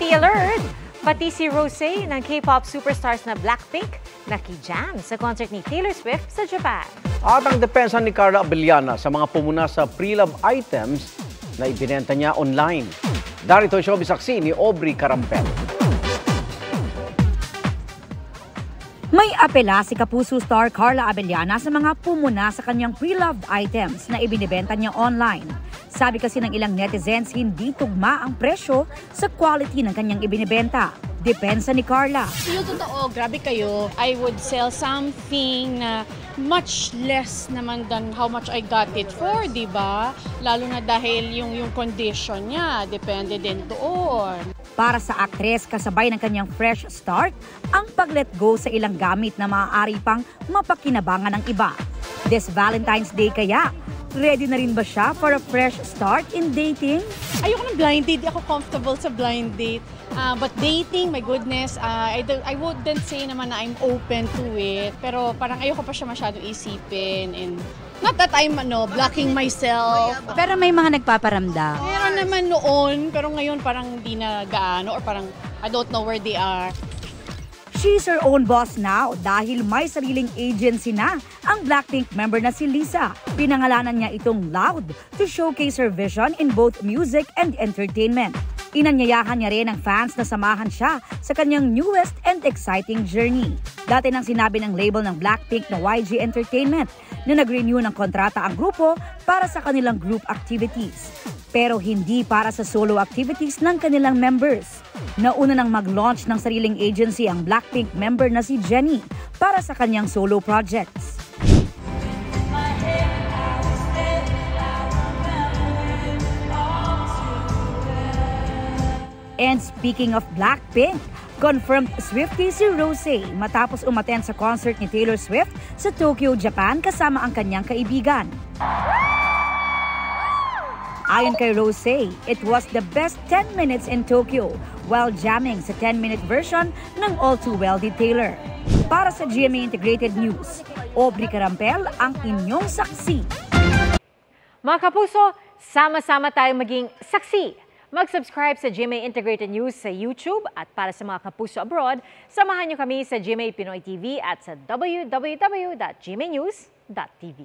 Stay alert! Pati si Rosé ng K-pop superstars na Blackpink nakijam sa concert ni Taylor Swift sa Japan. At ang depensa ni Carla Abellana sa mga pumuna sa pre-love items na ibinenta niya online. Darito showbiz saksi ni Aubrey Carampel. May apela si Kapuso star Carla Abellana sa mga pumuna sa kanyang pre-loved items na ibinibenta niya online. Sabi kasi ng ilang netizens, hindi tugma ang presyo sa quality ng kanyang ibinibenta. Depensa ni Carla. Yung totoo, grabe kayo. I would sell something na much less naman than how much I got it for, di ba? Lalo na dahil yung condition niya, depende din doon. Para sa aktres, kasabay ng kanyang fresh start, ang pag-let go sa ilang gamit na maaari pang mapakinabangan ng iba. This Valentine's Day kaya, ready na rin ba siya for a fresh start in dating? Ayoko ng blind date, di ako comfortable sa blind date. But dating, my goodness, I wouldn't say naman na I'm open to it. Pero parang ayoko pa siya masyadong isipin. And not that I'm blocking myself. Pero may mga nagpaparamdam. Meron naman noon, pero ngayon parang hindi na gaano or parang I don't know where they are. She's her own boss now dahil may sariling agency na ang Blackpink member na si Lisa. Pinangalanan niya itong Loud to showcase her vision in both music and entertainment. Inanyayahan niya rin ang fans na samahan siya sa kanyang newest and exciting journey. Dati nang sinabi ng label ng Blackpink na YG Entertainment na nag-renew ng kontrata ang grupo para sa kanilang group activities. Pero hindi para sa solo activities ng kanilang members. Nauna nang mag-launch ng sariling agency ang Blackpink member na si Jennie para sa kanyang solo projects. And speaking of Blackpink, confirmed Swiftie si Rosé matapos umattend sa concert ni Taylor Swift sa Tokyo, Japan kasama ang kanyang kaibigan. Ayon kay Rosé, it was the best 10 minutes in Tokyo while jamming sa 10-minute version ng All Too Well ni Taylor. Para sa GMA Integrated News, Aubrey Carampel ang inyong saksi. Mga kapuso, sama-sama tayong maging saksi. Mag-subscribe sa GMA Integrated News sa YouTube at para sa mga kapuso abroad, samahan niyo kami sa GMA Pinoy TV at sa www.gmanews.tv.